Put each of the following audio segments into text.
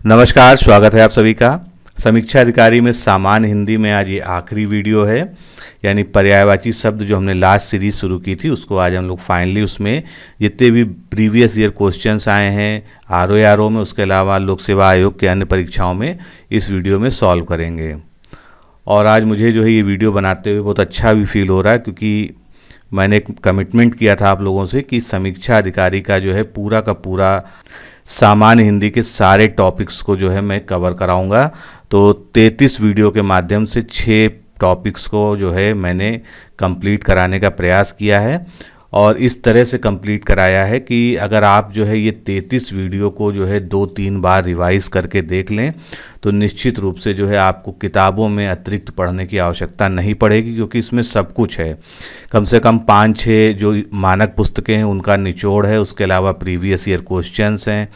नमस्कार, स्वागत है आप सभी का। समीक्षा अधिकारी में सामान्य हिंदी में आज ये आखिरी वीडियो है, यानी पर्यायवाची शब्द जो हमने लास्ट सीरीज शुरू की थी उसको आज हम लोग फाइनली उसमें जितने भी प्रीवियस ईयर क्वेश्चंस आए हैं आरओ में, उसके अलावा लोक सेवा आयोग के अन्य परीक्षाओं में इस वीडियो में सॉल्व करेंगे। और आज मुझे जो है ये वीडियो बनाते हुए बहुत अच्छा भी फील हो रहा है, क्योंकि मैंने एक कमिटमेंट किया था आप लोगों से कि समीक्षा अधिकारी का जो है पूरा का पूरा सामान्य हिंदी के सारे टॉपिक्स को जो है मैं कवर कराऊंगा। तो 33 वीडियो के माध्यम से 6 टॉपिक्स को जो है मैंने कंप्लीट कराने का प्रयास किया है, और इस तरह से कंप्लीट कराया है कि अगर आप जो है ये 33 वीडियो को जो है 2-3 बार रिवाइज करके देख लें तो निश्चित रूप से जो है आपको किताबों में अतिरिक्त पढ़ने की आवश्यकता नहीं पड़ेगी, क्योंकि इसमें सब कुछ है। कम से कम 5-6 जो मानक पुस्तकें हैं उनका निचोड़ है, उसके अलावा प्रीवियस ईयर क्वेश्चंस हैं,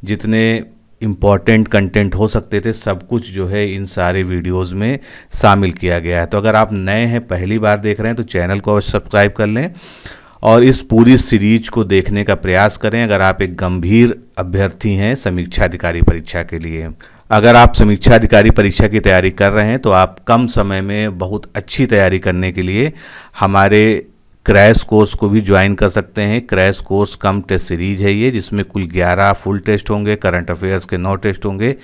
जितने इम्पॉर्टेंट कंटेंट हो सकते थे सब कुछ जो है इन सारे वीडियोस में शामिल किया गया है। तो अगर आप नए हैं, पहली बार देख रहे हैं, तो चैनल को अवश्य सब्सक्राइब कर लें और इस पूरी सीरीज को देखने का प्रयास करें अगर आप एक गंभीर अभ्यर्थी हैं समीक्षा अधिकारी परीक्षा के लिए। अगर आप समीक्षा अधिकारी परीक्षा की तैयारी कर रहे हैं तो आप कम समय में बहुत अच्छी तैयारी करने के लिए हमारे क्रैश कोर्स को भी ज्वाइन कर सकते हैं। क्रैश कोर्स कम टेस्ट सीरीज है ये, जिसमें कुल 11 फुल टेस्ट होंगे, करंट अफेयर्स के 9 टेस्ट होंगे,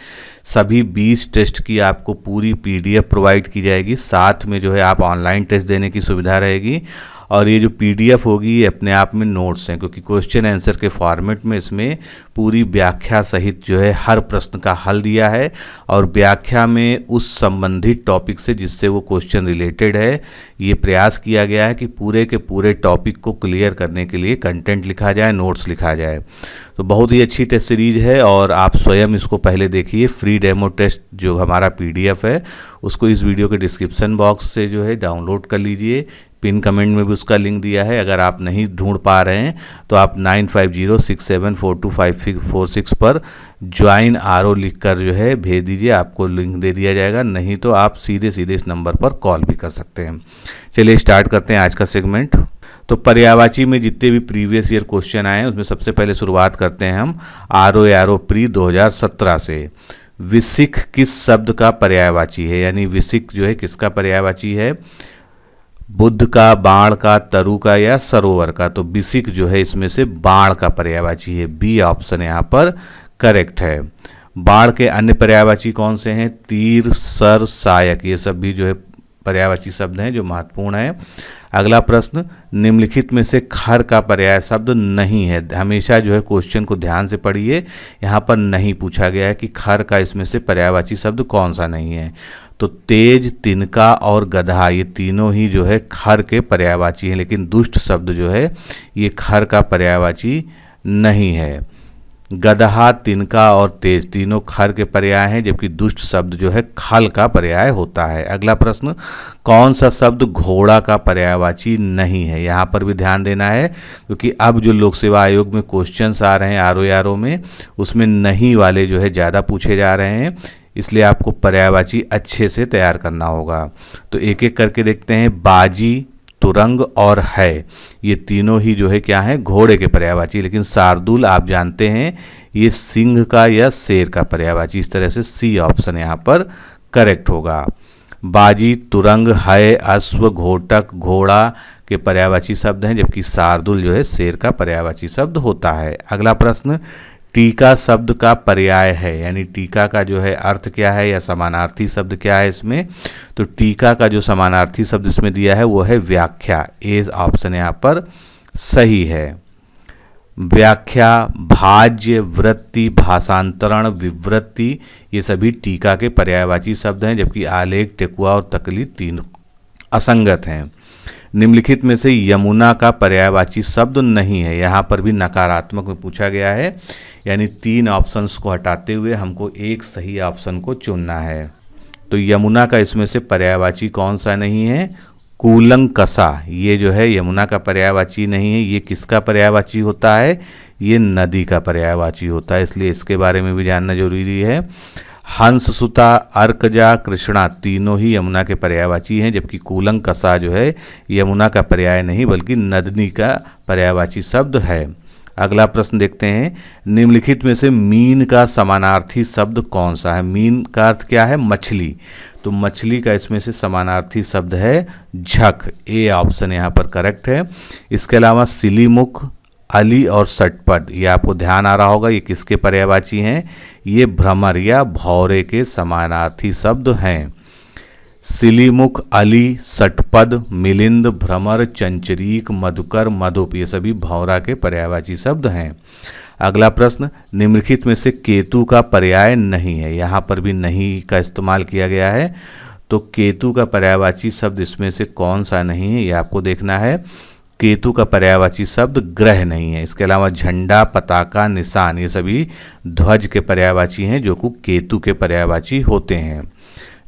सभी 20 टेस्ट की आपको पूरी PDF प्रोवाइड की जाएगी। साथ में जो है आप ऑनलाइन टेस्ट देने की सुविधा रहेगी, और ये जो PDF होगी ये अपने आप में नोट्स हैं, क्योंकि क्वेश्चन आंसर के फॉर्मेट में इसमें पूरी व्याख्या सहित जो है हर प्रश्न का हल दिया है, और व्याख्या में उस संबंधित टॉपिक से जिससे वो क्वेश्चन रिलेटेड है ये प्रयास किया गया है कि पूरे के पूरे टॉपिक को क्लियर करने के लिए कंटेंट लिखा जाए, नोट्स लिखा जाए। तो बहुत ही अच्छी टेस्ट सीरीज है, और आप स्वयं इसको पहले देखिए। फ्री डेमो टेस्ट जो हमारा PDF है उसको इस वीडियो के डिस्क्रिप्शन बॉक्स से जो है डाउनलोड कर लीजिए, पिन कमेंट में भी उसका लिंक दिया है। अगर आप नहीं ढूंढ पा रहे हैं तो आप 9506742546 पर ज्वाइन RO लिखकर जो है भेज दीजिए, आपको लिंक दे दिया जाएगा। नहीं तो आप सीधे इस नंबर पर कॉल भी कर सकते हैं। चलिए स्टार्ट करते हैं आज का सेगमेंट। तो पर्यायवाची में जितने भी प्रीवियस ईयर क्वेश्चन आए हैं उसमें सबसे पहले शुरुआत करते हैं हम RO प्री 2017 से। विसिक किस शब्द का पर्यायवाची है, यानी विसिक जो है किसका पर्यायवाची है? बुद्ध का, बाण का, तरु का या सरोवर का? तो विसिक जो है इसमें से बाण का पर्यायवाची है। बी ऑप्शन यहाँ पर करेक्ट है। बाण के अन्य पर्यायवाची कौन से हैं? तीर, सर, सायक, ये सब भी जो है पर्यायवाची शब्द हैं जो महत्वपूर्ण है। अगला प्रश्न, निम्नलिखित में से खर का पर्याय शब्द नहीं है। हमेशा जो है क्वेश्चन को ध्यान से पढ़िए, यहाँ पर नहीं पूछा गया है कि खर का इसमें से पर्यायवाची शब्द कौन सा नहीं है। तो तेज, तिनका और गधा ये तीनों ही जो है खर के पर्यायवाची हैं, लेकिन दुष्ट शब्द जो है ये खर का पर्यायवाची नहीं है। गधा, तिनका और तेज तीनों खर के पर्याय हैं, जबकि दुष्ट शब्द जो है खल का पर्याय होता है। अगला प्रश्न, कौन सा शब्द घोड़ा का पर्यायवाची नहीं है? यहाँ पर भी ध्यान देना है, क्योंकि अब जो लोक सेवा आयोग में क्वेश्चंस आ रहे हैं RO में उसमें नहीं वाले जो है ज़्यादा पूछे जा रहे हैं, इसलिए आपको पर्यायवाची अच्छे से तैयार करना होगा। तो एक एक करके देखते हैं। बाजी, तुरंग और है, ये तीनों ही जो है क्या है? घोड़े के पर्यायवाची। लेकिन शार्दूल आप जानते हैं ये सिंह का या शेर का पर्यायवाची। इस तरह से सी ऑप्शन यहाँ पर करेक्ट होगा। बाजी, तुरंग, है, अश्व, घोटक, घोड़ा के पर्यायवाची शब्द हैं, जबकि शार्दूल जो है शेर का पर्यायवाची शब्द होता है। अगला प्रश्न, टीका शब्द का पर्याय है, यानी टीका का जो है अर्थ क्या है या समानार्थी शब्द क्या है इसमें? तो टीका का जो समानार्थी शब्द इसमें दिया है वो है व्याख्या। ए ऑप्शन यहाँ पर सही है। व्याख्या, भाज्य, वृत्ति, भाषांतरण, विवृत्ति ये सभी टीका के पर्यायवाची शब्द हैं, जबकि आलेख, टेकुआ और तकलीफ तीन असंगत हैं। निम्नलिखित में से यमुना का पर्यायवाची शब्द नहीं है। यहाँ पर भी नकारात्मक में पूछा गया है, यानी 3 ऑप्शंस को हटाते हुए हमको एक सही ऑप्शन को चुनना है। तो यमुना का इसमें से पर्यायवाची कौन सा नहीं है? कूलंकषा, ये जो है यमुना का पर्यायवाची नहीं है। ये किसका पर्यायवाची होता है? ये नदी का पर्यायवाची होता है, इसलिए इसके बारे में भी जानना जरूरी है। हंससुता, अर्कजा, कृष्णा तीनों ही यमुना के पर्यायवाची हैं, जबकि कूलंकषा जो है यमुना का पर्याय नहीं बल्कि नदनी का पर्यायवाची शब्द है। अगला प्रश्न देखते हैं, निम्नलिखित में से मीन का समानार्थी शब्द कौन सा है। मीन का अर्थ क्या है, मछली, तो मछली का इसमें से समानार्थी शब्द है झक। ए ऑप्शन यहाँ पर करेक्ट है। इसके अलावा सिलीमुख, अली और सटपट, ये आपको ध्यान आ रहा होगा, ये किसके पर्यायवाची हैं, ये भ्रमर या भौरे के समानार्थी शब्द हैं। सिलीमुख, अली, सटपद, मिलिंद, भ्रमर, चंचरीक, मधुकर, मधुप, ये सभी भौरा के पर्यायवाची शब्द हैं। अगला प्रश्न, निम्नलिखित में से केतु का पर्याय नहीं है। यहाँ पर भी नहीं का इस्तेमाल किया गया है, तो केतु का पर्यायवाची शब्द इसमें से कौन सा नहीं है, ये आपको देखना है। केतु का पर्यायवाची शब्द ग्रह नहीं है। इसके अलावा झंडा, पताका, निशान, ये सभी ध्वज के पर्यायवाची हैं जो कि केतु के पर्यायवाची होते हैं।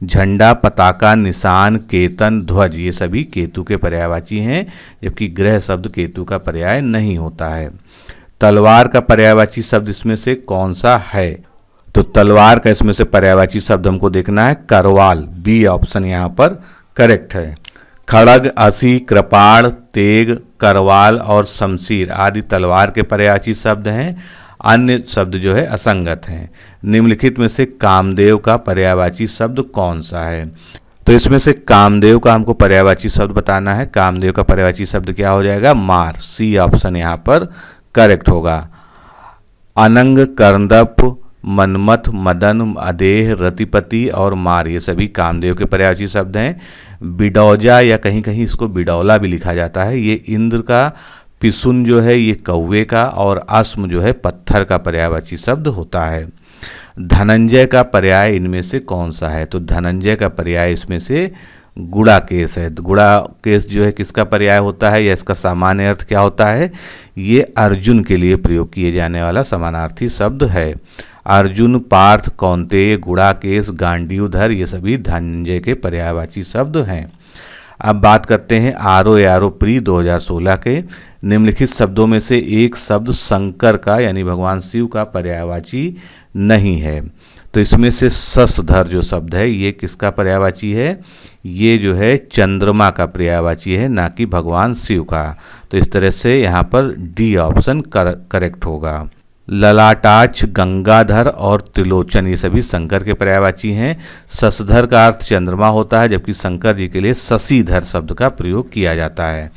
झंडा, पताका, निशान, केतन, ध्वज, ये सभी केतु के पर्यायवाची हैं, जबकि ग्रह शब्द केतु का पर्याय नहीं होता है। तलवार का पर्यायवाची शब्द इसमें से कौन सा है, तो तलवार का इसमें से पर्यायवाची शब्द हमको देखना है करवाल। बी ऑप्शन यहाँ पर करेक्ट है। खड़ग, असी, कृपाण, तेग, करवाल और शमशीर आदि तलवार के पर्यायवाची शब्द हैं। अन्य शब्द जो है असंगत हैं। निम्नलिखित में से कामदेव का पर्यायवाची शब्द कौन सा है, तो इसमें से कामदेव का हमको पर्यायवाची शब्द बताना है। कामदेव का पर्यायवाची शब्द क्या हो जाएगा, मार। सी ऑप्शन यहाँ पर करेक्ट होगा। अनंग, कर्दप, मनमथ, मदन, अदेह, रतिपति और मार, ये सभी कामदेव के पर्यायवाची शब्द हैं। बिडौजा या कहीं कहीं इसको बिडौला भी लिखा जाता है, ये इंद्र का, पिसुन जो है ये कौवे का, और अस्म जो है पत्थर का पर्यायवाची शब्द होता है। धनंजय का पर्याय इनमें से कौन सा है, तो धनंजय का पर्याय इसमें से गुड़ाकेश है। गुड़ाकेश जो है किसका पर्याय होता है या इसका सामान्य अर्थ क्या होता है, ये अर्जुन के लिए प्रयोग किए जाने वाला समानार्थी शब्द है। अर्जुन, पार्थ, कौंतेय, गुड़ाकेश, गांडीवधर, ये सभी धनंजय के पर्यायवाची शब्द हैं। अब बात करते हैं आरो यारो प्री 2016 के। निम्नलिखित शब्दों में से एक शब्द शंकर का यानी भगवान शिव का पर्यायवाची नहीं है, तो इसमें से ससधर जो शब्द है ये किसका पर्यायवाची है, ये जो है चंद्रमा का पर्यायवाची है, ना कि भगवान शिव का। तो इस तरह से यहाँ पर डी ऑप्शन करेक्ट होगा। ललाटाक्ष, गंगाधर और त्रिलोचन, ये सभी शंकर के पर्यायवाची हैं। ससधर का अर्थ चंद्रमा होता है, जबकि शंकर जी के लिए शशिधर शब्द का प्रयोग किया जाता है।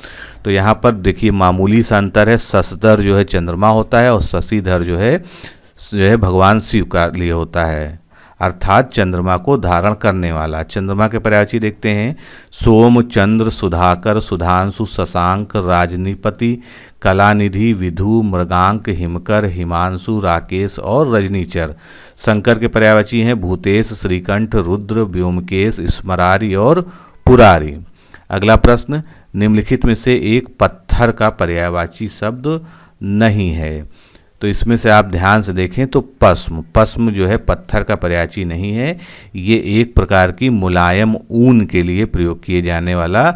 तो यहाँ पर देखिए मामूली सा अंतर है, ससधर जो है चंद्रमा होता है और शशिधर जो है भगवान शिव का लिए होता है, अर्थात चंद्रमा को धारण करने वाला। चंद्रमा के पर्यायवाची देखते हैं, सोम, चंद्र, सुधाकर, सुधांशु, शशांक, राजनीपति, कलानिधि, विधु, मृगांक, हिमकर, हिमांशु, राकेश और रजनीचर। शंकर के पर्यायवाची हैं भूतेश, श्रीकंठ, रुद्र, व्योमकेश, स्मरारी और पुरारी। अगला प्रश्न, निम्नलिखित में से एक पत्थर का पर्यायवाची शब्द नहीं है, तो इसमें से आप ध्यान से देखें तो पश्म जो है पत्थर का पर्यायवाची नहीं है, ये एक प्रकार की मुलायम ऊन के लिए प्रयोग किए जाने वाला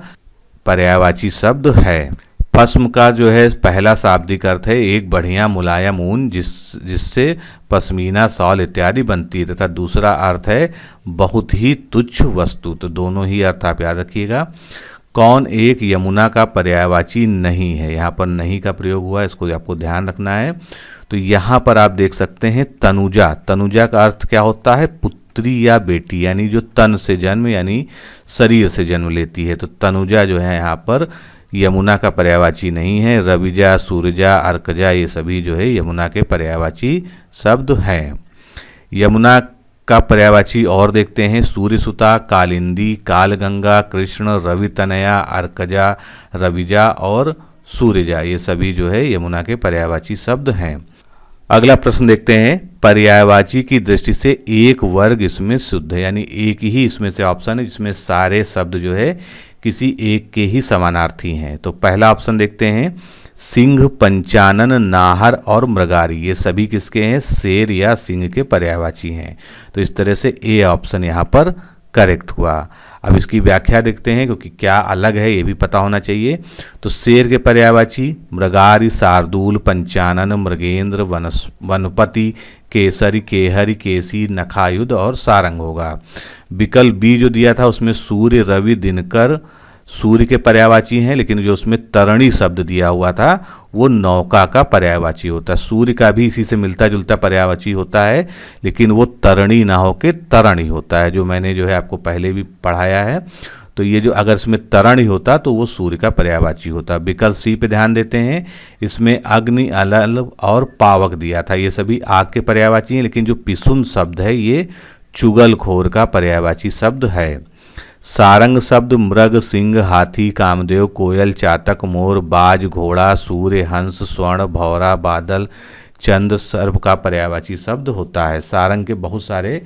पर्यायवाची शब्द है। पश्म का जो है पहला शाब्दिक अर्थ है एक बढ़िया मुलायम ऊन जिससे पश्मीना, शॉल इत्यादि बनती है, तथा दूसरा अर्थ है बहुत ही तुच्छ वस्तु। तो दोनों ही अर्थ आप याद रखिएगा। कौन एक यमुना का पर्यायवाची नहीं है, यहाँ पर नहीं का प्रयोग हुआ है, इसको आपको ध्यान रखना है। तो यहाँ पर आप देख सकते हैं तनुजा। तनुजा का अर्थ क्या होता है, पुत्री या बेटी, यानी जो तन से जन्म यानी शरीर से जन्म लेती है। तो तनुजा जो है यहाँ पर यमुना का पर्यायवाची नहीं है। रविजा, सूरजा, अर्कजा, ये सभी जो है यमुना के पर्यायवाची शब्द हैं। यमुना का पर्यायवाची और देखते हैं, सूर्यसुता, कालिंदी, कालगंगा, कृष्ण, रवितनया, अर्कजा, रविजा और सूर्यजा, ये सभी जो है यमुना के पर्यायवाची शब्द हैं। अगला प्रश्न देखते हैं, पर्यायवाची की दृष्टि से एक वर्ग इसमें शुद्ध है, यानी एक ही इसमें से ऑप्शन है जिसमें सारे शब्द जो है किसी एक के ही समानार्थी हैं। तो पहला ऑप्शन देखते हैं, सिंह, पंचानन, नाहर और मृगारी, ये सभी किसके हैं, शेर या सिंह के पर्यायवाची हैं। तो इस तरह से ए ऑप्शन यहाँ पर करेक्ट हुआ। अब इसकी व्याख्या देखते हैं, क्योंकि क्या अलग है ये भी पता होना चाहिए। तो शेर के पर्यायवाची मृगारी, शार्दूल, पंचानन, मृगेंद्र, वनपति, केसरी, केहरी, केसी, नखायुध और सारंग होगा। विकल्प बी जो दिया था उसमें सूर्य, रवि, दिनकर, सूर्य के पर्यायवाची हैं, लेकिन जो उसमें तरणी शब्द दिया हुआ था वो नौका का पर्यायवाची होता है। सूर्य का भी इसी से मिलता जुलता पर्यायवाची होता है, लेकिन वो तरणी ना होके तरणी होता है, जो मैंने जो है आपको पहले भी पढ़ाया है। तो ये जो अगर इसमें तरणी होता तो वो सूर्य का पर्यायवाची होता। विकल्प सी पे ध्यान देते हैं, इसमें अग्नि, अलल और पावक दिया था, ये सभी आग के पर्यायवाची हैं, लेकिन जो पिसुन शब्द है ये चुगलखोर का पर्यायवाची शब्द है। सारंग शब्द मृग, सिंह, हाथी, कामदेव, कोयल, चातक, मोर, बाज, घोड़ा, सूर्य, हंस, स्वर्ण, भौरा, बादल, चंद्र, सर्प का पर्यायवाची शब्द होता है। सारंग के बहुत सारे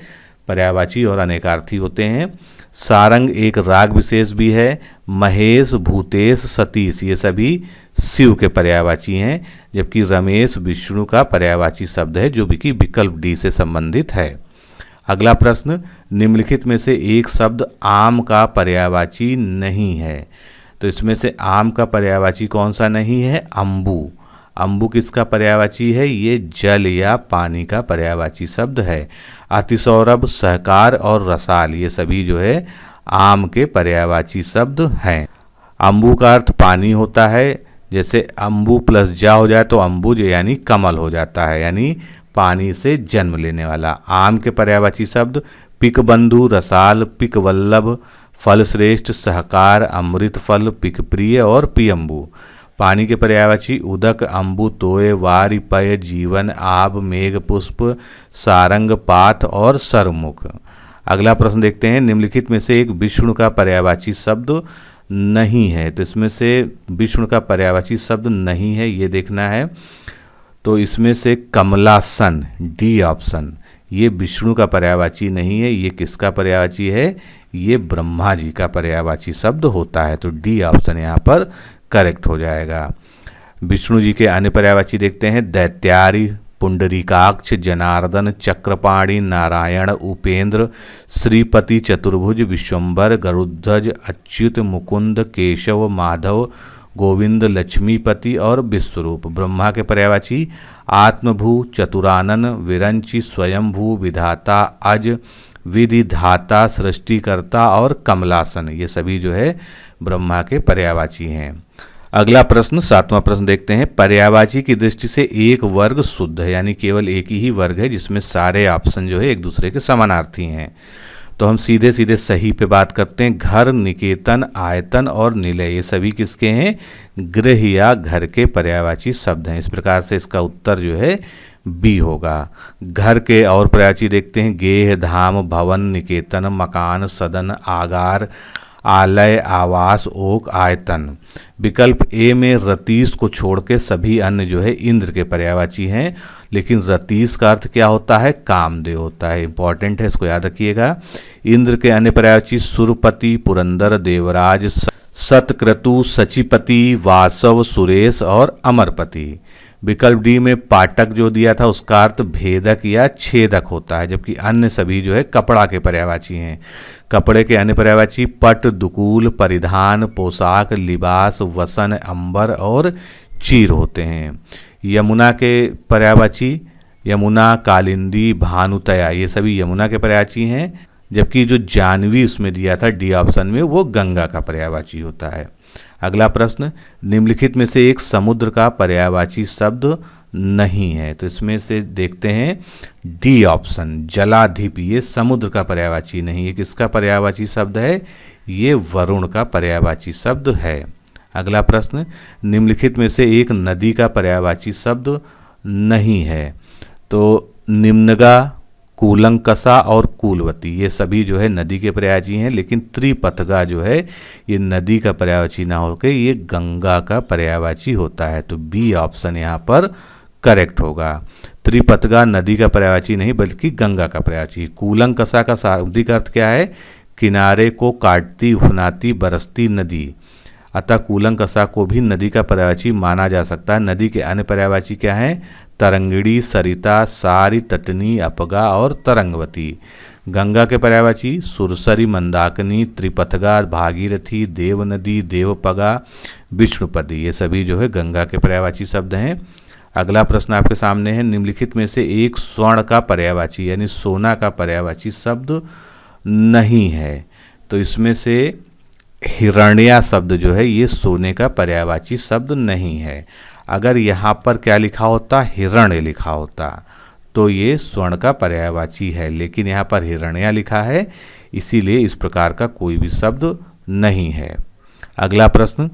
पर्यायवाची और अनेकार्थी होते हैं। सारंग एक राग विशेष भी है। महेश, भूतेश, सतीश ये सभी शिव के पर्यायवाची हैं, जबकि रमेश विष्णु का पर्यायवाची शब्द है, जो भी कि विकल्प डी से संबंधित है। अगला प्रश्न, निम्नलिखित में से एक शब्द आम का पर्यायवाची नहीं है। तो इसमें से आम का पर्यायवाची कौन सा नहीं है? अम्बु। अम्बु किसका पर्यायवाची है? ये जल या पानी का पर्यायवाची शब्द है। अतिसौरभ, सहकार और रसाल ये सभी जो है आम के पर्यायवाची शब्द हैं। अम्बु का अर्थ पानी होता है, जैसे अम्बु प्लस जा हो जाए तो अम्बुज यानी कमल हो जाता है, यानी पानी से जन्म लेने वाला। आम के पर्यायवाची शब्द पिक बंधु, रसाल, पिक वल्लभ, फल श्रेष्ठ, सहकार, अमृत फल, पिक प्रिय और पियम्बु। पानी के पर्यायवाची उदक, अम्बु, तोय, वारि, पय, जीवन, आब, मेघ, पुष्प, सारंग, पाथ और सरमुख। अगला प्रश्न देखते हैं, निम्नलिखित में से एक विष्णु का पर्यायवाची शब्द नहीं है। तो इसमें से विष्णु का पर्यायवाची शब्द नहीं है, ये देखना है। तो इसमें से कमलासन, डी ऑप्शन, ये विष्णु का पर्यायवाची नहीं है। ये किसका पर्यायवाची है? ये ब्रह्मा जी का पर्यायवाची शब्द होता है। तो डी ऑप्शन यहाँ पर करेक्ट हो जाएगा। विष्णु जी के अन्य पर्यायवाची देखते हैं, दैत्यारी, पुंडरीकाक्ष, जनार्दन, चक्रपाणी, नारायण, उपेंद्र, श्रीपति, चतुर्भुज, विश्वम्भर, गरुध्वज, अच्युत, मुकुंद, केशव, माधव, गोविंद, लक्ष्मीपति और विश्वरूप। ब्रह्मा के पर्यायवाची आत्मभू, चतुरानन, विरंची, स्वयंभू, विधाता, अज, विधिधाता, सृष्टिकर्ता और कमलासन ये सभी जो है ब्रह्मा के पर्यायवाची हैं। अगला प्रश्न, सातवां प्रश्न देखते हैं, पर्यायवाची की दृष्टि से एक वर्ग शुद्ध है, यानी केवल एक ही वर्ग है जिसमें सारे ऑप्शन जो है एक दूसरे के समानार्थी हैं। तो हम सीधे सीधे सही पे बात करते हैं। घर, निकेतन, आयतन और निलय ये सभी किसके हैं? गृह या घर के पर्यायवाची शब्द हैं। इस प्रकार से इसका उत्तर जो है बी होगा। घर के और पर्यायवाची देखते हैं, गेह, धाम, भवन, निकेतन, मकान, सदन, आगार, आलय, आवास, ओक, आयतन। विकल्प ए में रतीश को छोड़ के सभी अन्य जो है इंद्र के पर्यायवाची हैं, लेकिन रतीश का अर्थ क्या होता है? कामदेव होता है। इंपॉर्टेंट है, इसको याद रखिएगा। इंद्र के अन्य पर्यायवाची सुरपति, पुरंदर, देवराज, सतक्रतु, सचिपति, वासव, सुरेश और अमरपति। विकल्प डी में पाठक जो दिया था उसका अर्थ भेदक या छेदक होता है, जबकि अन्य सभी जो है कपड़ा के पर्यायवाची हैं। कपड़े के अन्य पर्यायवाची पट, दुकूल, परिधान, पोशाक, लिबास, वसन, अंबर और चीर होते हैं। यमुना के पर्यायवाची यमुना, कालिंदी, भानुतया ये सभी यमुना के पर्यायवाची हैं, जबकि जो जानवी उसमें दिया था डी ऑप्शन में वो गंगा का पर्यायवाची होता है। अगला प्रश्न, निम्नलिखित में से एक समुद्र का पर्यायवाची शब्द नहीं है। तो इसमें से देखते हैं डी ऑप्शन, जलाधिप ये समुद्र का पर्यायवाची नहीं है। किसका पर्यायवाची शब्द है? ये वरुण का पर्यायवाची शब्द है। अगला प्रश्न, निम्नलिखित में से एक नदी का पर्यायवाची शब्द नहीं है। तो निम्नगा, कूलंकसा और कूलवती ये सभी जो है नदी के पर्यायवाची हैं, लेकिन त्रिपथगा जो है ये नदी का पर्यायवाची ना होकर ये गंगा का पर्यायवाची होता है। तो बी ऑप्शन यहाँ पर करेक्ट होगा। त्रिपथगा नदी का पर्यायवाची नहीं बल्कि गंगा का पर्यायवाची। कूलंकसा का शाब्दिक अर्थ क्या है? किनारे को काटती, उफनाती, बरसती नदी। अतः कूलंकसा को भी नदी का पर्यायवाची माना जा सकता है। नदी के अन्य पर्यायवाची क्या हैं? तरंगिणी, सरिता, सारी, तटनी, अपगा और तरंगवती। गंगा के पर्यायवाची सुरसरी, मंदाकिनी, त्रिपथगा, भागीरथी, देवनदी, देवपगा, विष्णुपदी ये सभी जो है गंगा के पर्यायवाची शब्द हैं। अगला प्रश्न आपके सामने है, निम्नलिखित में से एक स्वर्ण का पर्यायवाची यानी सोना का पर्यायवाची शब्द नहीं है। तो इसमें से हिरण्या शब्द जो है ये सोने का पर्यायवाची शब्द नहीं है। अगर यहाँ पर क्या लिखा होता, हिरण्य लिखा होता, तो ये स्वर्ण का पर्यायवाची है, लेकिन यहाँ पर हिरण्या लिखा है, इसीलिए इस प्रकार का कोई भी शब्द नहीं है। अगला प्रश्न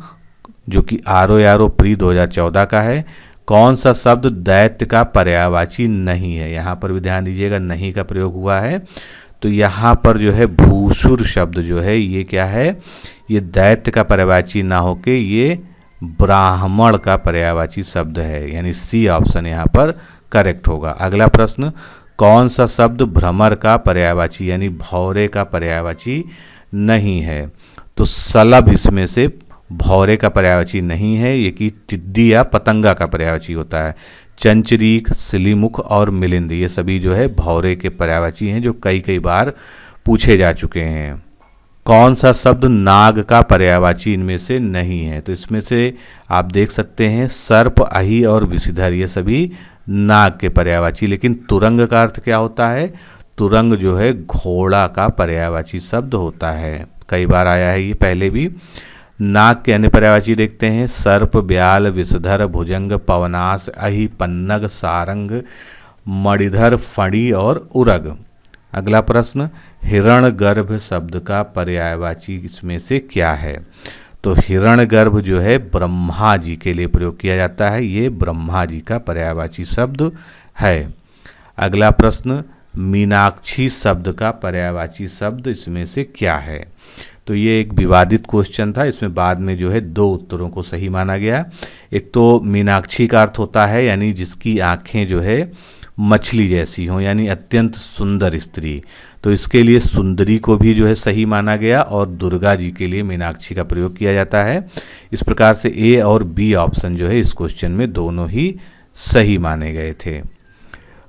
जो कि आरो प्री 2014 का है, कौन सा शब्द दैत्य का पर्यायवाची नहीं है। यहाँ पर भी ध्यान दीजिएगा, नहीं का प्रयोग हुआ है, तो यहाँ पर जो है भूसुर शब्द जो है ये क्या है, ये दैत्य का पर्यायवाची ना होके ये ब्राह्मण का पर्यायवाची शब्द है, यानी सी ऑप्शन यहाँ पर करेक्ट होगा। अगला प्रश्न, कौन सा शब्द भ्रमर का पर्यायवाची यानी भौरे का पर्यायवाची नहीं है। तो सलभ इसमें से भौरे का पर्यायवाची नहीं है, ये कि टिड्डी या पतंगा का पर्यायवाची होता है। चंचरीक, सिलीमुख और मिलिंद ये सभी जो है भौरे के पर्यायवाची हैं, जो कई बार पूछे जा चुके हैं। कौन सा शब्द नाग का पर्यायवाची इनमें से नहीं है। तो इसमें से आप देख सकते हैं सर्प, अहि और विषधर ये सभी नाग के पर्यायवाची, लेकिन तुरंग का अर्थ क्या होता है, तुरंग जो है घोड़ा का पर्यायवाची शब्द होता है, कई बार आया है ये पहले भी। नाग के अन्य पर्यायवाची देखते हैं, सर्प, ब्याल, विषधर, भुजंग, पवनास, अहि, पन्नग, सारंग, मणिधर, फणी और उरग। अगला प्रश्न, हिरण्यगर्भ शब्द का पर्यायवाची इसमें से क्या है। तो हिरण्यगर्भ जो है ब्रह्मा जी के लिए प्रयोग किया जाता है, ये ब्रह्मा जी का पर्यायवाची शब्द है। अगला प्रश्न, मीनाक्षी शब्द का पर्यायवाची शब्द इसमें से क्या है। तो ये एक विवादित क्वेश्चन था, इसमें बाद में जो है दो उत्तरों को सही माना गया। एक तो मीनाक्षी का अर्थ होता है यानी जिसकी आंखें जो है मछली जैसी हों, यानी अत्यंत सुंदर स्त्री, तो इसके लिए सुंदरी को भी जो है सही माना गया, और दुर्गा जी के लिए मीनाक्षी का प्रयोग किया जाता है। इस प्रकार से ए और बी ऑप्शन जो है इस क्वेश्चन में दोनों ही सही माने गए थे।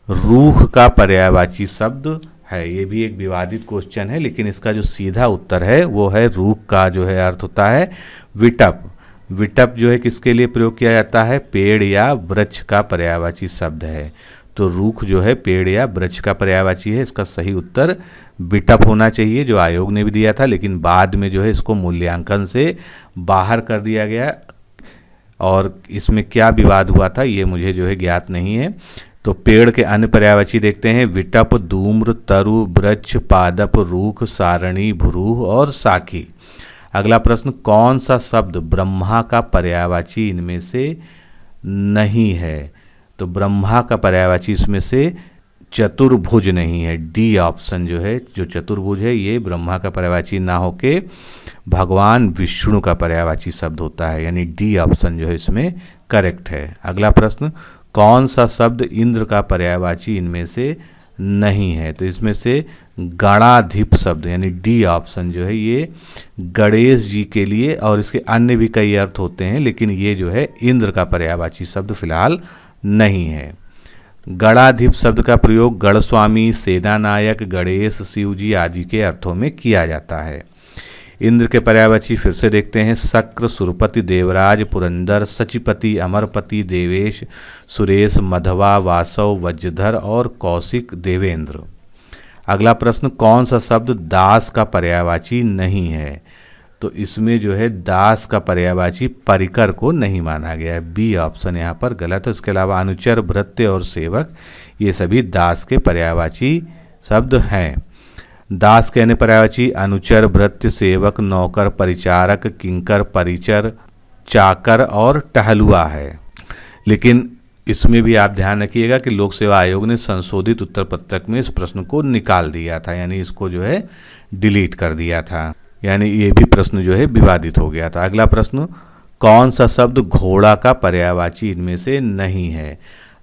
रूख का पर्यायवाची शब्द है, ये भी एक विवादित क्वेश्चन है, लेकिन इसका जो सीधा उत्तर है वो है रूख का जो है अर्थ होता है विटप। विटप जो है किसके लिए प्रयोग किया जाता है, पेड़ या वृक्ष का पर्यायवाची शब्द है। तो रूख जो है पेड़ या वृक्ष का पर्यायवाची है, इसका सही उत्तर विटप होना चाहिए, जो आयोग ने भी दिया था, लेकिन बाद में जो है इसको मूल्यांकन से बाहर कर दिया गया, और इसमें क्या विवाद हुआ था ये मुझे जो है ज्ञात नहीं है। तो पेड़ के अन्य पर्यायवाची देखते हैं, विटप, धूम्र, तरु, वृक्ष, पादप, रूख, सारणी, भ्रूह और साखी। अगला प्रश्न, कौन सा शब्द ब्रह्मा का पर्यायवाची इनमें से नहीं है। तो ब्रह्मा का पर्यायवाची इसमें से चतुर्भुज नहीं है, डी ऑप्शन जो है, जो चतुर्भुज है ये ब्रह्मा का पर्यायवाची ना होके भगवान विष्णु का पर्यायवाची शब्द होता है, यानी डी ऑप्शन जो है इसमें करेक्ट है। अगला प्रश्न, कौन सा शब्द इंद्र का पर्यायवाची इनमें से नहीं है। तो इसमें से गणाधिप शब्द यानी डी ऑप्शन जो है ये गणेश जी के लिए, और इसके अन्य भी कई अर्थ होते हैं, लेकिन ये जो है इंद्र का पर्यायवाची शब्द फिलहाल नहीं है। गणाधिप शब्द का प्रयोग गणस्वामी, सेनानायक, गणेश, शिवजी आदि के अर्थों में किया जाता है। इंद्र के पर्यायवाची फिर से देखते हैं, शक्र, सुरपति, देवराज, पुरंदर, सचिपति, अमरपति, देवेश, सुरेश, मधवा, वासव, वज्रधर और कौशिक, देवेंद्र। अगला प्रश्न, कौन सा शब्द दास का पर्यायवाची नहीं है। तो इसमें जो है दास का पर्यायवाची परिकर को नहीं माना गया है, बी ऑप्शन यहाँ पर गलत है। इसके अलावा अनुचर, भृत्य और सेवक ये सभी दास के पर्यायवाची शब्द हैं। दास के अन्य पर्यायवाची अनुचर, भृत्य, सेवक, नौकर, परिचारक, किंकर, परिचर, चाकर और टहलुआ है। लेकिन इसमें भी आप ध्यान रखिएगा कि लोक सेवा आयोग ने संशोधित उत्तर पत्रक में इस प्रश्न को निकाल दिया था, यानी इसको जो है डिलीट कर दिया था, यानी ये भी प्रश्न जो है विवादित हो गया था। अगला प्रश्न, कौन सा शब्द घोड़ा का पर्यायवाची इनमें से नहीं है।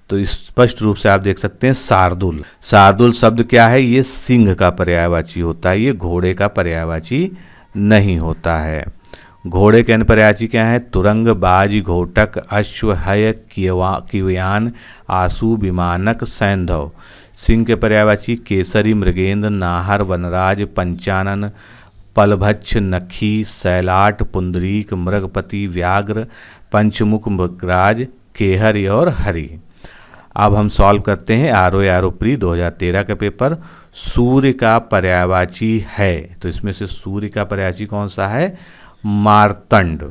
तो स्पष्ट रूप से आप देख सकते हैं शार्दुल। शार्दुल शब्द क्या है, ये सिंह का पर्यायवाची होता है, ये घोड़े का पर्यायवाची नहीं होता है। घोड़े के अन्य पर्यायवाची क्या है, तुरंग, बाज, घोटक, अश्व, हय, किवयान, आसु, विमानक, सैंधव। सिंह के पर्यायवाची केसरी, मृगेंद्र, नाहर, वनराज, पंचानन, पलभच्छ, नखी, सैलाट, पुंडरीक, मृगपति, व्याघ्र, पंचमुख, मृगराज, केहरि और हरि। अब हम सॉल्व करते हैं आरो प्री 2013 का पेपर। सूर्य का पर्यायवाची है, तो इसमें से सूर्य का पर्यायवाची कौन सा है, मार्तंड।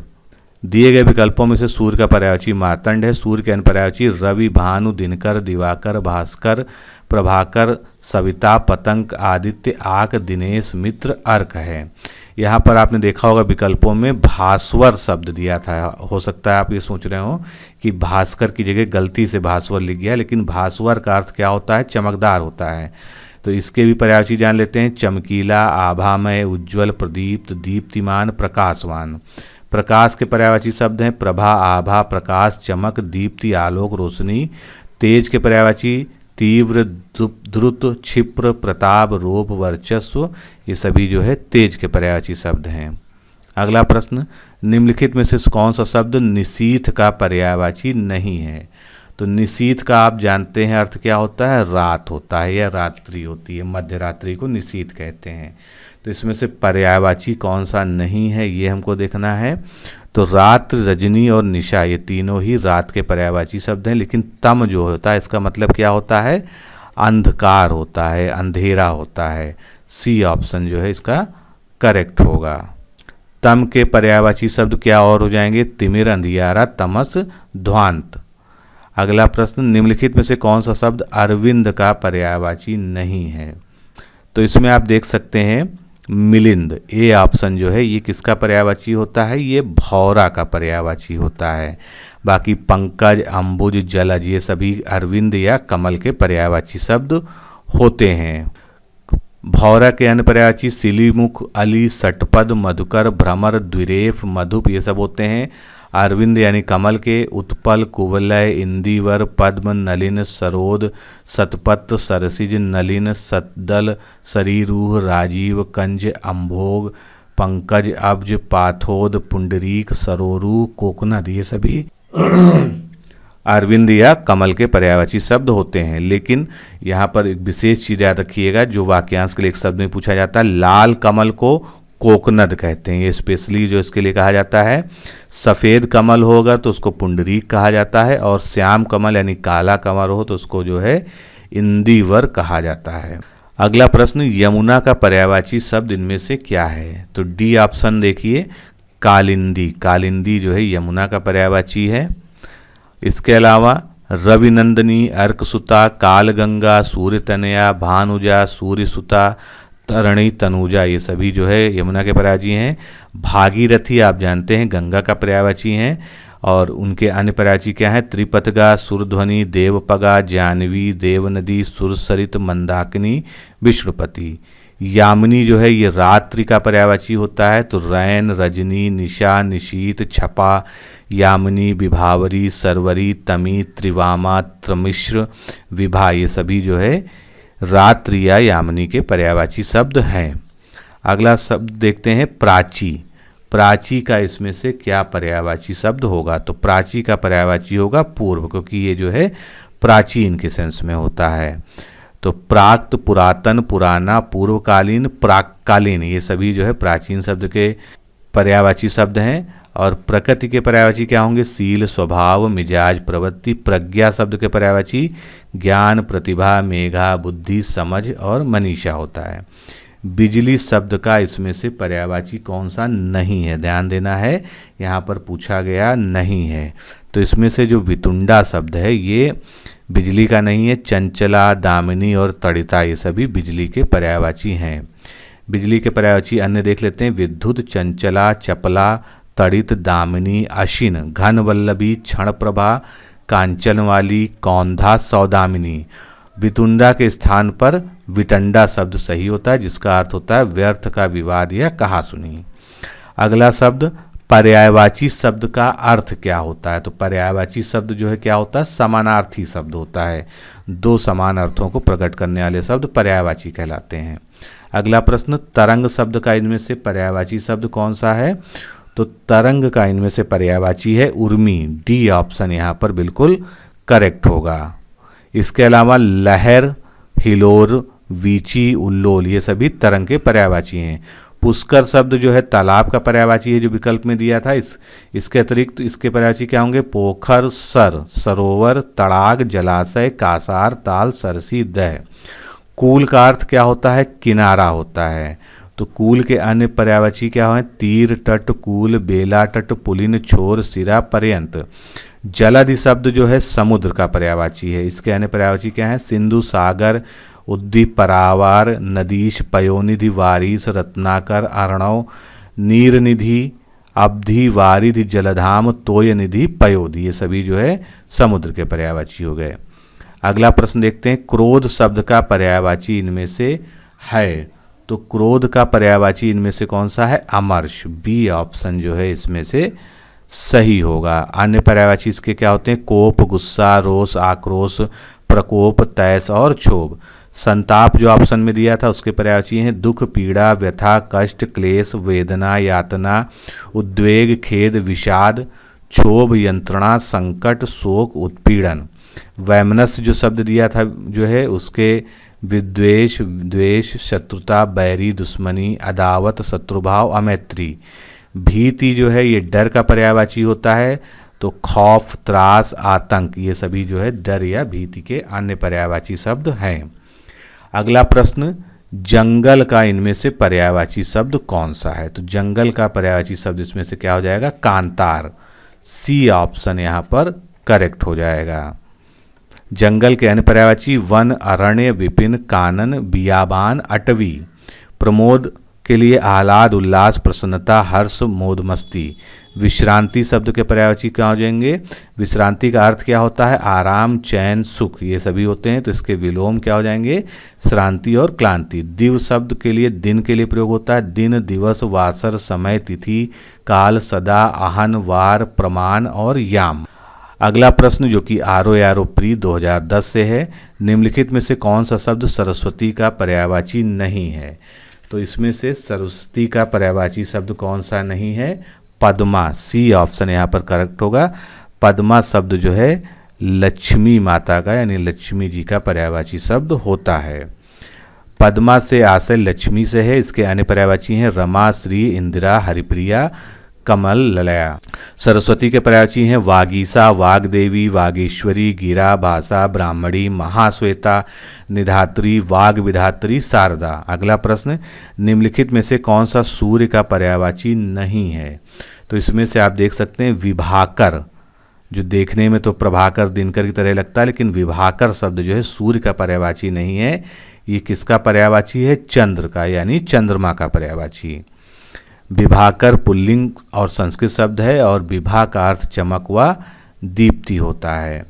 दिए गए विकल्पों में से सूर्य का पर्यायवाची मार्तंड है। सूर्य के अन्य पर्यायवाची रवि, भानु, दिनकर, दिवाकर, भास्कर, प्रभाकर, सविता, पतंग, आदित्य, आक, दिनेश, मित्र, अर्क है। यहाँ पर आपने देखा होगा विकल्पों में भास्वर शब्द दिया था। हो सकता है आप ये सोच रहे हो कि भास्कर की जगह गलती से भास्वर लिख गया, लेकिन भास्वर का अर्थ क्या होता है? चमकदार होता है। तो इसके भी पर्यायवाची जान लेते हैं। चमकीला, आभामय, उज्ज्वल, प्रदीप्त, दीप्तिमान, प्रकाशवान। प्रकाश के पर्यायवाची शब्द हैं प्रभा, आभा, प्रकाश, चमक, दीप्ति, आलोक, रोशनी। तेज के पर्यायवाची तीव्र, द्रुत, क्षिप्र, प्रताप, रोप, वर्चस्व, ये सभी जो है तेज के पर्यायवाची शब्द हैं। अगला प्रश्न, निम्नलिखित में से कौन सा शब्द निशीथ का पर्यायवाची नहीं है? तो निशीथ का आप जानते हैं अर्थ क्या होता है? रात होता है या रात्रि होती है, मध्य रात्रि को निशीथ कहते हैं। तो इसमें से पर्यायवाची कौन सा नहीं है ये हमको देखना है। तो रात्र, रजनी और निशा ये तीनों ही रात के पर्यायवाची शब्द हैं, लेकिन तम जो होता है इसका मतलब क्या होता है? अंधकार होता है, अंधेरा होता है। सी ऑप्शन जो है इसका करेक्ट होगा। तम के पर्यायवाची शब्द क्या और हो जाएंगे? तिमिर, अंधियारा, तमस, ध्वांत। अगला प्रश्न, निम्नलिखित में से कौन सा शब्द अरविंद का पर्यायवाची नहीं है? तो इसमें आप देख सकते हैं मिलिंद, ए ऑप्शन जो है ये किसका पर्यायवाची होता है? ये भौरा का पर्यायवाची होता है। बाकी पंकज, अंबुज, जलज ये सभी अरविंद या कमल के पर्यायवाची शब्द होते हैं। भौरा के अन्य पर्यायवाची सिलीमुख, अली, सटपद, मधुकर, भ्रमर, द्विरेफ, मधुप ये सब होते हैं। अरविंद यानी कमल के उत्पल, कुवलय, इंदिवर, पद्म, नलिन, सरोद, सतपत्र, सरसिज, नलिन, सतदल, सरीरूह, राजीव, कंज, अम्भोग, पंकज, अब्ज, पाथोद, पुंडरीक, सरोरु, कोकनद ये सभी अरविंद या कमल के पर्यायवाची शब्द होते हैं। लेकिन यहाँ पर एक विशेष चीज़ याद रखिएगा, जो वाक्यांश के लिए एक शब्द में पूछा जाता है, लाल कमल को कोकनद कहते हैं, ये स्पेशली जो इसके लिए कहा जाता है। सफ़ेद कमल होगा तो उसको पुंडरीक कहा जाता है, और श्याम कमल यानी काला कमल हो तो उसको जो है इंदिवर कहा जाता है। अगला प्रश्न, यमुना का पर्यायवाची शब्द इनमें से क्या है? तो डी ऑप्शन देखिए, कालिंदी। कालिंदी जो है यमुना का पर्यायवाची है। इसके अलावा रविनंदनी, अर्कसुता, कालगंगा, सूर्यतनया, भानुजा, सूर्यसुता, तरणी, तनुजा ये सभी जो है यमुना के पर्यायवाची हैं। भागीरथी आप जानते हैं गंगा का पर्यायवाची हैं, और उनके अन्य पर्यायवाची क्या हैं? त्रिपथगा, सुरध्वनि, देवपगा, जानवी, देवनदी, सुरसरित, मंदाकिनी, विष्णुपति। यामिनी जो है ये रात्रि का पर्यायवाची होता है। तो रैन, रजनी, निशा, निशीत, छपा, यामिनी, विभावरी, सरवरी, तमी, त्रिवामा, त्रमिश्र, विभा ये सभी जो है रात्रि या यामिनी के पर्यायवाची शब्द हैं। अगला शब्द देखते हैं प्राची। प्राची का इसमें से क्या पर्यायवाची शब्द होगा? तो प्राची का पर्यायवाची होगा पूर्व, क्योंकि ये जो है प्राचीन के सेंस में होता है। तो प्राक्त, पुरातन, पुराना, पूर्वकालीन, प्राककालीन ये सभी जो है प्राचीन शब्द के पर्यायवाची शब्द हैं। और प्रकृति के पर्यायवाची क्या होंगे? शील, स्वभाव, मिजाज, प्रवृत्ति। प्रज्ञा शब्द के पर्यायवाची ज्ञान, प्रतिभा, मेघा, बुद्धि, समझ और मनीषा होता है। बिजली शब्द का इसमें से पर्यायवाची कौन सा नहीं है? ध्यान देना है, यहाँ पर पूछा गया नहीं है। तो इसमें से जो वितुंडा शब्द है ये बिजली का नहीं है। चंचला, दामिनी और तड़िता ये सभी बिजली के पर्यायवाची हैं। बिजली के पर्यायवाची अन्य देख लेते हैं। विद्युत, चंचला, चपला, तड़ित, दामिनी, अशिन, घन वल्लभी, क्षण प्रभा, कांचन वाली, कौंधा, सौदामिनी। वितुंडा के स्थान पर विटंडा शब्द सही होता है, जिसका अर्थ होता है व्यर्थ का विवाद या कहासुनी। अगला शब्द, पर्यायवाची शब्द का अर्थ क्या होता है? तो पर्यायवाची शब्द जो है क्या होता है? समानार्थी शब्द होता है। दो समान अर्थों को प्रकट करने वाले शब्द पर्यायवाची कहलाते हैं। अगला प्रश्न, तरंग शब्द का इनमें से पर्यायवाची शब्द कौन सा है? तो तरंग का इनमें से पर्यायवाची है उर्मी। डी ऑप्शन यहाँ पर बिल्कुल करेक्ट होगा। इसके अलावा लहर, हिलोर, वीची, उल्लोल ये सभी तरंग के पर्यायवाची हैं। पुष्कर शब्द जो है तालाब का पर्यायवाची है, जो विकल्प में दिया था। इसके अतिरिक्त इसके पर्यायवाची क्या होंगे? पोखर, सर, सरोवर, तड़ाग, जलाशय, कासार, ताल, सरसी, दह। कूल का अर्थ क्या होता है? किनारा होता है। तो कूल के अन्य पर्यायवाची क्या हैं? तीर, तट, कूल, बेला, तट, पुलिन, छोर, सिरा, पर्यंत। जलधि शब्द जो है समुद्र का पर्यायवाची है। इसके अन्य पर्यायवाची क्या है? सिंधु, सागर, उद्दीप, परावार, नदीश, पयोनिधि, वारिस, रत्नाकर, अर्णव, नीरनिधि, अब्धि, वारिधि, जलधाम, तोयनिधि, पयोधि, ये सभी जो है समुद्र के पर्यायवाची हो गए। अगला प्रश्न देखते हैं, क्रोध शब्द का पर्यायवाची इनमें से है। तो क्रोध का पर्यायवाची इनमें से कौन सा है? अमर्ष। बी ऑप्शन जो है इसमें से सही होगा। अन्य पर्यायवाची इसके क्या होते हैं? कोप, गुस्सा, रोष, आक्रोश, प्रकोप, तैश और क्षोभ। संताप जो ऑप्शन में दिया था उसके पर्यायवाची हैं दुख, पीड़ा, व्यथा, कष्ट, क्लेश, वेदना, यातना, उद्वेग, खेद, विषाद, क्षोभ, यंत्रणा, संकट, शोक, उत्पीड़न। वैमनस्य जो शब्द दिया था जो है उसके विद्वेष, द्वेष, शत्रुता, बैरी, दुश्मनी, अदावत, शत्रुभाव, अमैत्री। भीति जो है ये डर का पर्यायवाची होता है। तो खौफ, त्रास, आतंक, ये सभी जो है डर या भीति के अन्य पर्यायवाची शब्द हैं। अगला प्रश्न, जंगल का इनमें से पर्यायवाची शब्द कौन सा है? तो जंगल का पर्यायवाची शब्द इसमें से क्या हो जाएगा? कांतार। सी ऑप्शन यहाँ पर करेक्ट हो जाएगा। जंगल के अन्य पर्यायवाची वन, अरण्य, विपिन, कानन, बियाबान, अटवी। प्रमोद के लिए आह्लाद, उल्लास, प्रसन्नता, हर्ष, मोद, मस्ती। विश्रांति शब्द के पर्यायवाची क्या हो जाएंगे? विश्रांति का अर्थ क्या होता है? आराम, चैन, सुख, ये सभी होते हैं। तो इसके विलोम क्या हो जाएंगे? श्रांति और क्लांति। दिव शब्द के लिए दिन के लिए प्रयोग होता है। दिन, दिवस, वासर, समय, तिथि, काल, सदा, आहन, वार, प्रमाण और याम। अगला प्रश्न जो कि आरो प्री 2010 से है, निम्नलिखित में से कौन सा शब्द सरस्वती का पर्यायवाची नहीं है? तो इसमें से सरस्वती का पर्यायवाची शब्द कौन सा नहीं है? पद्मा। सी ऑप्शन यहाँ पर करेक्ट होगा। पद्मा शब्द जो है लक्ष्मी माता का यानी लक्ष्मी जी का पर्यायवाची शब्द होता है। पद्मा से आशय लक्ष्मी से है। इसके अन्य पर्यायवाची हैं रमा, श्री, इंदिरा, हरिप्रिया, कमल, ललया। सरस्वती के पर्यायवाची हैं वागीसा, वाग्देवी, वागेश्वरी, गिरा, भाषा, ब्राह्मणी, महाश्वेता, निधात्री, वाग विधात्री, शारदा। अगला प्रश्न, निम्नलिखित में से कौन सा सूर्य का पर्यायवाची नहीं है? तो इसमें से आप देख सकते हैं विभाकर, जो देखने में तो प्रभाकर, दिनकर की तरह लगता है, लेकिन विभाकर शब्द जो है सूर्य का पर्यायवाची नहीं है। ये किसका पर्यायवाची है? चंद्र का, यानी चंद्रमा का पर्यायवाची। विभाकर पुल्लिंग और संस्कृत शब्द है और विभा का अर्थ चमक व दीप्ति होता है।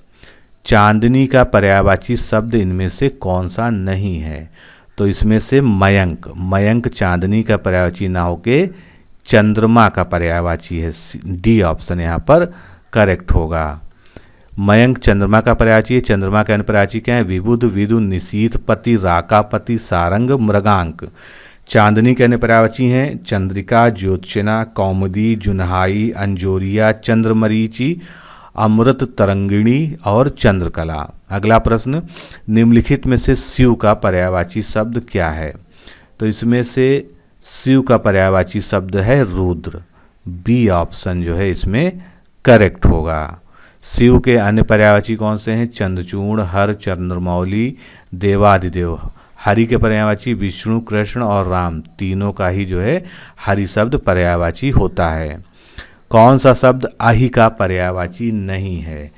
चांदनी का पर्यायवाची शब्द इनमें से कौन सा नहीं है? तो इसमें से मयंक। मयंक चांदनी का पर्यायवाची ना होके चंद्रमा का पर्यायवाची है। डी ऑप्शन यहाँ पर करेक्ट होगा। मयंक चंद्रमा का पर्यायवाची है। चंद्रमा के अन्य पर्यायवाची क्या है? विबुध, विदु, निशीथ, पति, राकापति, सारंग, मृगांक। चांदनी के अन्य पर्यायवाची हैं चंद्रिका, ज्योत्सना, कौमुदी, जुन्हाई, अंजोरिया, चंद्रमरीचि, अमृत तरंगिणी और चंद्रकला। अगला प्रश्न, निम्नलिखित में से शिव का पर्यायवाची शब्द क्या है? तो इसमें से शिव का पर्यायवाची शब्द है रुद्र। बी ऑप्शन जो है इसमें करेक्ट होगा। शिव के अन्य पर्यायवाची कौन से हैं? चंद्रचूड़, हर, चंद्रमौली, देवादिदेव। हरि के पर्यायवाची विष्णु, कृष्ण और राम, तीनों का ही जो है हरि शब्द पर्यायवाची होता है। कौन सा शब्द अहि का पर्यायवाची नहीं है?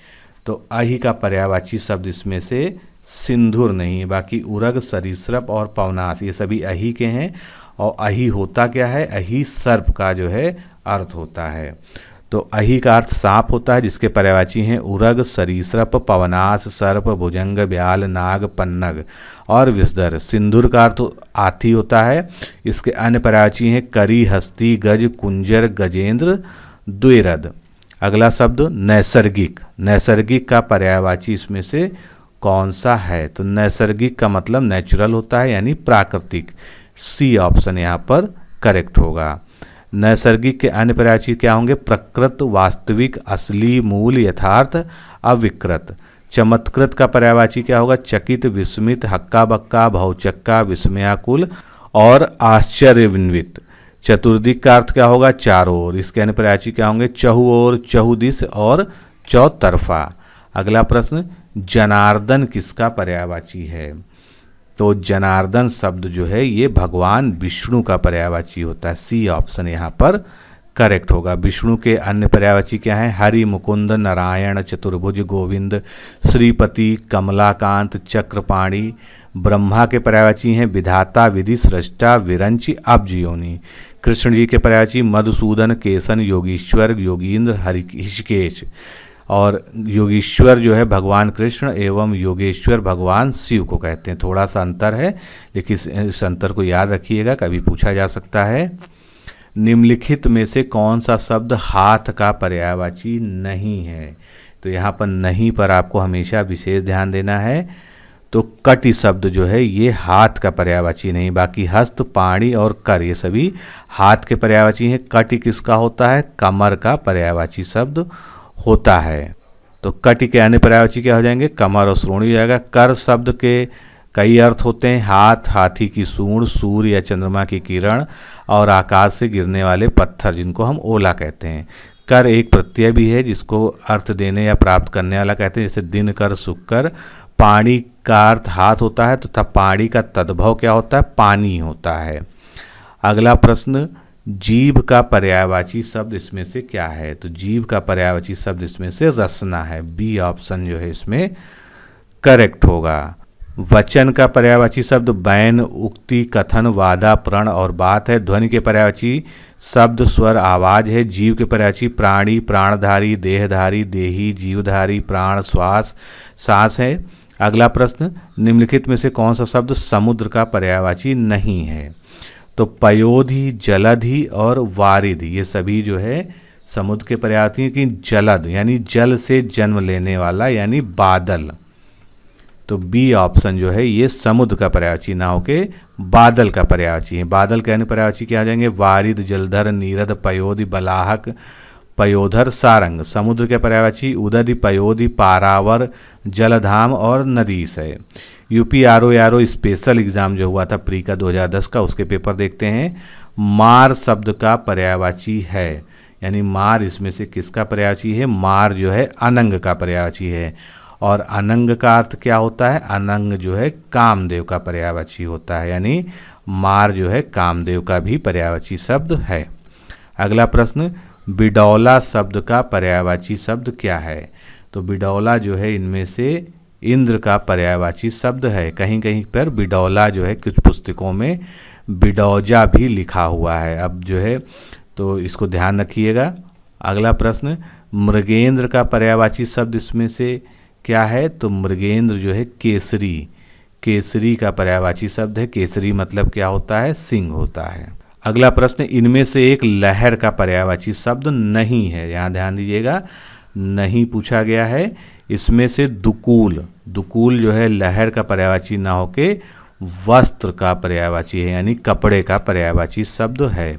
तो अहि का पर्यायवाची शब्द इसमें से सिंधुर नहीं है। बाकी उरग, सरीसृप और पवनास ये सभी अहि के हैं। और अहि होता क्या है? अहि सर्प का जो है अर्थ होता है। तो अहि का अर्थ सांप होता है, जिसके पर्यायवाची हैं उरग, सरीसृप, पवनास, सर्प, भुजंग, ब्याल, नाग, पन्नग और विषधर। सिंधुर का अर्थ हाथी होता है। इसके अन्य पर्यायवाची हैं करी, हस्ती, गज, कुंजर, गजेंद्र, द्विरद। अगला शब्द नैसर्गिक। नैसर्गिक का पर्यायवाची इसमें से कौन सा है? तो नैसर्गिक का मतलब नेचुरल होता है यानी प्राकृतिक। सी ऑप्शन यहाँ पर करेक्ट होगा। नैसर्गिक के अन्य पर्यायवाची क्या होंगे? प्रकृत, वास्तविक, असली, मूल, यथार्थ, अविकृत। चमत्कृत का पर्यायवाची क्या होगा? चकित, विस्मित, हक्का बक्का, भौचक्का, विस्मयाकुल और आश्चर्यान्वित। चतुर्दिक का अर्थ क्या होगा? चारों ओर। इसके अन्य पर्यायवाची क्या होंगे? चहुओर, चहुदिश और चौतरफा। अगला प्रश्न, जनार्दन किसका पर्यायवाची है? तो जनार्दन शब्द जो है ये भगवान विष्णु का पर्यायवाची होता है। सी ऑप्शन यहाँ पर करेक्ट होगा। विष्णु के अन्य पर्यायवाची क्या हैं? हरि, मुकुंद, नारायण, चतुर्भुज, गोविंद, श्रीपति, कमलाकांत, चक्रपाणी। ब्रह्मा के पर्यायवाची हैं विधाता, विधि, सृष्टा, विरंची, अब्ज योनि। कृष्ण जी के पर्यायवाची मधुसूदन, केसन, योगीश्वर, योगींद्र, हृषिकेश। और योगीश्वर जो है भगवान कृष्ण एवं योगेश्वर भगवान शिव को कहते हैं। थोड़ा सा अंतर है, लेकिन इस अंतर को याद रखिएगा, कभी पूछा जा सकता है। निम्नलिखित में से कौन सा शब्द हाथ का पर्यायवाची नहीं है? तो यहाँ पर नहीं पर आपको हमेशा विशेष ध्यान देना है। तो कटि शब्द जो है ये हाथ का पर्यायवाची नहीं, बाकी हस्त, पाणी और कर ये सभी हाथ के पर्यायवाची हैं। कटि किसका होता है? कमर का पर्यायवाची शब्द होता है। तो कटि के अन्य पर्यायवाची क्या हो जाएंगे? कमर और श्रोणी हो जाएगा। कर शब्द के कई अर्थ होते हैं। हाथ, हाथी की सूंड, सूर्य या चंद्रमा की किरण और आकाश से गिरने वाले पत्थर जिनको हम ओला कहते हैं। कर एक प्रत्यय भी है जिसको अर्थ देने या प्राप्त करने वाला कहते हैं, जैसे दिन कर, शुक्र। पाणी का अर्थ हाथ होता है, तो पाणी का तद्भव क्या होता है? पानी होता है। अगला प्रश्न, जीभ का पर्यायवाची शब्द इसमें से क्या है? तो जीभ का पर्यायवाची शब्द इसमें से रसना है। बी ऑप्शन जो है इसमें करेक्ट होगा। वचन का पर्यायवाची शब्द बैन, उक्ति, कथन, वादा, प्रण और बात है। ध्वनि के पर्यायवाची शब्द स्वर, आवाज है। जीव के पर्यायवाची प्राणी, प्राणधारी, देहधारी, देही, जीवधारी, प्राण, श्वास, सांस है। अगला प्रश्न, निम्नलिखित में से कौन सा शब्द समुद्र का पर्यायवाची नहीं है? तो पयोधि, जलधि और वारिधि ये सभी जो है समुद्र के पर्यायवाची हैं। कि जलद यानी जल से जन्म लेने वाला यानी बादल। तो बी ऑप्शन जो है ये समुद्र का पर्यायवाची ना होके बादल का पर्यायवाची है। बादल के अन्य पर्यायवाची क्या आ जाएंगे? वारिद, जलधर, नीरद, पयोधि, बलाहक, पयोधर, सारंग। समुद्र के पर्यायवाची उदधि, पयोधि, पारावर, जलधाम और नदीस है। यूपी आरओ स्पेशल एग्जाम जो हुआ था प्री का 2010 का, उसके पेपर देखते हैं। मार शब्द का पर्यायवाची है, यानी मार इसमें से किसका पर्यायवाची है? मार जो है अनंग का पर्यायवाची है। और अनंग का अर्थ क्या होता है? अनंग जो है कामदेव का पर्यायवाची होता है, यानी मार जो है कामदेव का भी पर्यायवाची शब्द है। अगला प्रश्न, बिडौला शब्द का पर्यायवाची शब्द क्या है? तो बिडौला जो है इनमें से इंद्र का पर्यायवाची शब्द है। कहीं कहीं पर बिडौला जो है कुछ पुस्तकों में बिडौजा भी लिखा हुआ है। अब जो है तो इसको ध्यान रखिएगा। अगला प्रश्न, मृगेंद्र का पर्यायवाची शब्द इसमें से क्या है? तो मृगेंद्र जो है केसरी, केसरी का पर्यायवाची शब्द है। केसरी मतलब क्या होता है? सिंह होता है। अगला प्रश्न, इनमें से एक लहर का पर्यायवाची शब्द नहीं है। यहाँ ध्यान दीजिएगा, नहीं पूछा गया है। इसमें से दुकूल, दुकूल जो है लहर का पर्यायवाची ना होके वस्त्र का पर्यायवाची है, यानी कपड़े का पर्यायवाची शब्द है।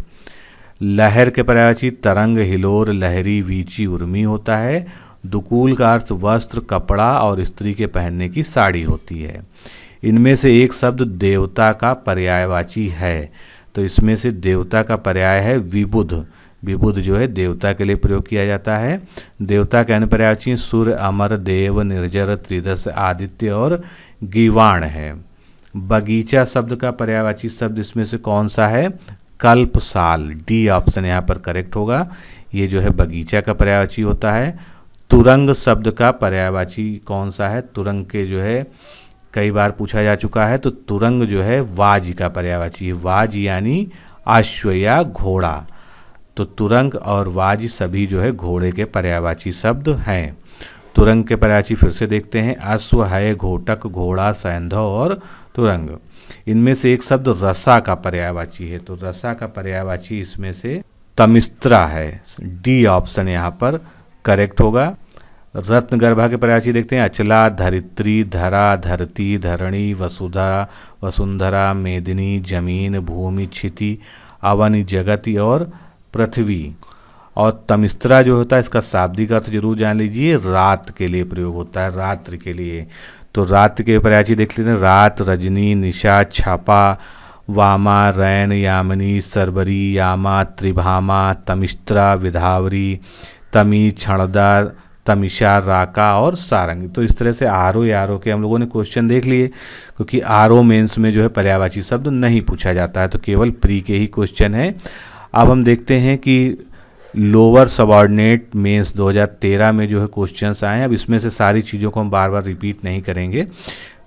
लहर के पर्यायवाची तरंग, हिलोर, लहरी, वीची, उर्मी होता है। दुकूल का अर्थ वस्त्र, कपड़ा और स्त्री के पहनने की साड़ी होती है। इनमें से एक शब्द देवता का पर्यायवाची है, तो इसमें से देवता का पर्याय है विबुध। विबुध जो है देवता के लिए प्रयोग किया जाता है। देवता के अन्य पर्यायवाची सूर्य, अमर, देव, निर्जर, त्रिदश, आदित्य और गीवाण है। बगीचा शब्द का पर्यायवाची शब्द इसमें से कौन सा है? कल्पसाल। डी ऑप्शन यहाँ पर करेक्ट होगा। ये जो है बगीचा का पर्यायवाची होता है। तुरंग शब्द का पर्यायवाची कौन सा है? तुरंग के जो है कई बार पूछा जा चुका है, तो तुरंग जो है वाज का पर्यायवाची है। वाज यानी अश्व या घोड़ा। तो तुरंग और वाज सभी जो है घोड़े के पर्यायवाची शब्द हैं। तुरंग के पर्यायवाची फिर से देखते हैं, अश्व है, घोटक, घोड़ा, सैंधव और तुरंग। इनमें से एक शब्द रसा का पर्यायवाची है, तो रसा का पर्यायवाची इसमें से तमिस्त्रा है। डी ऑप्शन यहाँ पर करेक्ट होगा। रत्नगर्भा के पर्यायवाची देखते हैं, अचला, धरित्री, धरा, धरती, धरणी, वसुधा, वसुंधरा, मेदिनी, जमीन, भूमि, क्षिति, अवनि, जगति और पृथ्वी। और तमिस्त्रा जो होता है इसका शाब्दिक अर्थ जरूर जान लीजिए, रात के लिए प्रयोग होता है, रात्रि के लिए। तो रात के पर्यायवाची देख लेते हैं, रात, रजनी, निशा, छापा, वामा, रैन, यामिनी, सरबरी, यामा, त्रिभामा, तमिस्त्रा, विधावरी, तमी, क्षणदा, तमिशा, राका और सारंगी। तो इस तरह से आर ओ के हम लोगों ने क्वेश्चन देख लिए, क्योंकि आर ओ मेन्स में जो है पर्यायवाची शब्द नहीं पूछा जाता है, तो केवल प्री के ही क्वेश्चन है। अब हम देखते हैं कि लोअर सबऑर्डिनेट मेंस 2013 में जो है क्वेश्चंस आए हैं। अब इसमें से सारी चीज़ों को हम बार बार रिपीट नहीं करेंगे,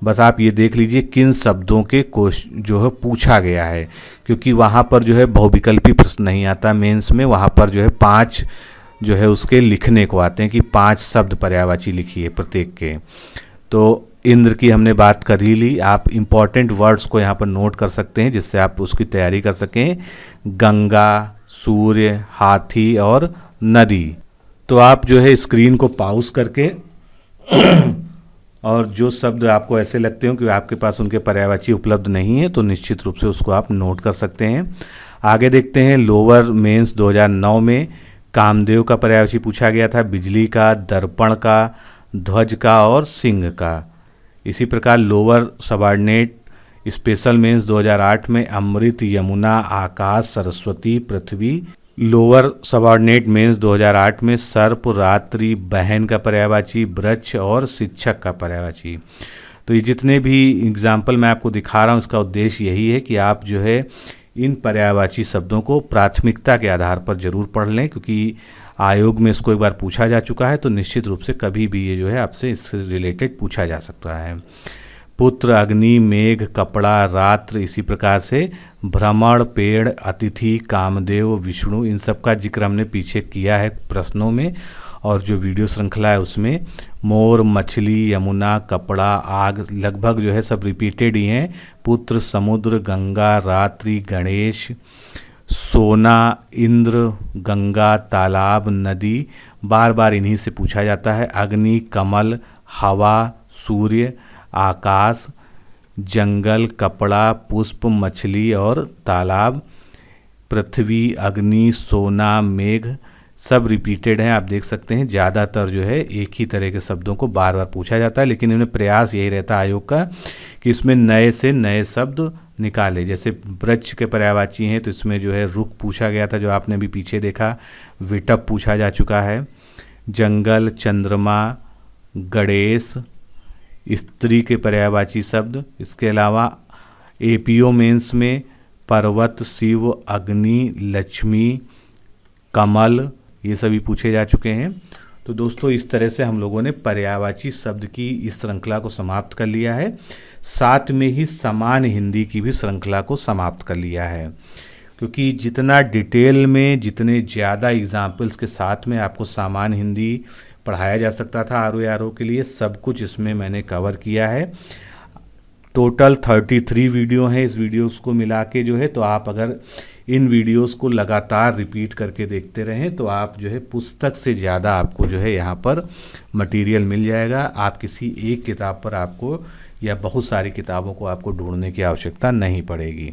बस आप ये देख लीजिए किन शब्दों के क्वेश्चन जो है पूछा गया है, क्योंकि वहाँ पर जो है बहुविकल्पी प्रश्न नहीं आता मेंस में, वहाँ पर जो है 5 जो है उसके लिखने को आते हैं कि 5 शब्द पर्यायवाची लिखिए प्रत्येक के। तो इंद्र की हमने बात कर ही ली, आप इम्पॉर्टेंट वर्ड्स को यहाँ पर नोट कर सकते हैं जिससे आप उसकी तैयारी कर सकें। गंगा, सूर्य, हाथी और नदी। तो आप जो है स्क्रीन को पॉज करके और जो शब्द आपको ऐसे लगते हो कि आपके पास उनके पर्यायवाची उपलब्ध नहीं है, तो निश्चित रूप से उसको आप नोट कर सकते हैं। आगे देखते हैं, लोअर मेंस 2009 में कामदेव का पर्यायवाची पूछा गया था, बिजली का, दर्पण का, ध्वज का और सिंह का। इसी प्रकार लोअर सबऑर्डिनेट स्पेशल मेंस 2008 में अमृत, यमुना, आकाश, सरस्वती, पृथ्वी। लोअर सबऑर्डिनेट मेंस 2008 में सर्प, रात्रि, बहन का पर्यायवाची, वृक्ष और शिक्षक का पर्यायवाची। तो ये जितने भी एग्जाम्पल मैं आपको दिखा रहा हूँ, इसका उद्देश्य यही है कि आप जो है इन पर्यायवाची शब्दों को प्राथमिकता के आधार पर जरूर पढ़ लें, क्योंकि आयोग में इसको एक बार पूछा जा चुका है, तो निश्चित रूप से कभी भी ये जो है आपसे इससे रिलेटेड पूछा जा सकता है। पुत्र, अग्नि, मेघ, कपड़ा, रात्र, इसी प्रकार से भ्रमण, पेड़, अतिथि, कामदेव, विष्णु, इन सब का जिक्र हमने पीछे किया है प्रश्नों में, और जो वीडियो श्रृंखला है उसमें मोर, मछली, यमुना, कपड़ा, आग, लगभग जो है सब रिपीटेड ही हैं। पुत्र, समुद्र, गंगा, रात्रि, गणेश, सोना, इंद्र, गंगा, तालाब, नदी, बार बार इन्हीं से पूछा जाता है। अग्नि, कमल, हवा, सूर्य, आकाश, जंगल, कपड़ा, पुष्प, मछली और तालाब, पृथ्वी, अग्नि, सोना, मेघ, सब रिपीटेड हैं। आप देख सकते हैं ज़्यादातर जो है एक ही तरह के शब्दों को बार बार पूछा जाता है, लेकिन इन्हें प्रयास यही रहता है आयोग का कि इसमें नए से नए शब्द निकाले। जैसे वृक्ष के पर्यायवाची हैं, तो इसमें जो है रुख पूछा गया था, जो आपने भी पीछे देखा। विटप पूछा जा चुका है। जंगल, चंद्रमा, गणेश, स्त्री के पर्यायवाची शब्द। इसके अलावा एपीओ मेंस में पर्वत, शिव, अग्नि, लक्ष्मी, कमल, ये सभी पूछे जा चुके हैं। तो दोस्तों इस तरह से हम लोगों ने पर्यायवाची शब्द की इस श्रृंखला को समाप्त कर लिया है। साथ में ही समान हिंदी की भी श्रृंखला को समाप्त कर लिया है, क्योंकि जितना डिटेल में, जितने ज़्यादा एग्जाम्पल्स के साथ में आपको सामान्य हिंदी पढ़ाया जा सकता था आर ओ के लिए, सब कुछ इसमें मैंने कवर किया है। टोटल 33 वीडियो हैं इस वीडियोस को मिला के जो है, तो आप अगर इन वीडियोस को लगातार रिपीट करके देखते रहें तो आप जो है पुस्तक से ज़्यादा आपको जो है यहाँ पर मटेरियल मिल जाएगा। आप किसी एक किताब पर आपको या बहुत सारी किताबों को आपको ढूंढने की आवश्यकता नहीं पड़ेगी।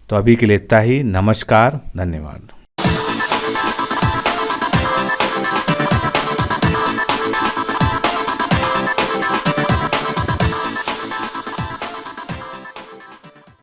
तो अभी के लिए इतना ही। नमस्कार, धन्यवाद।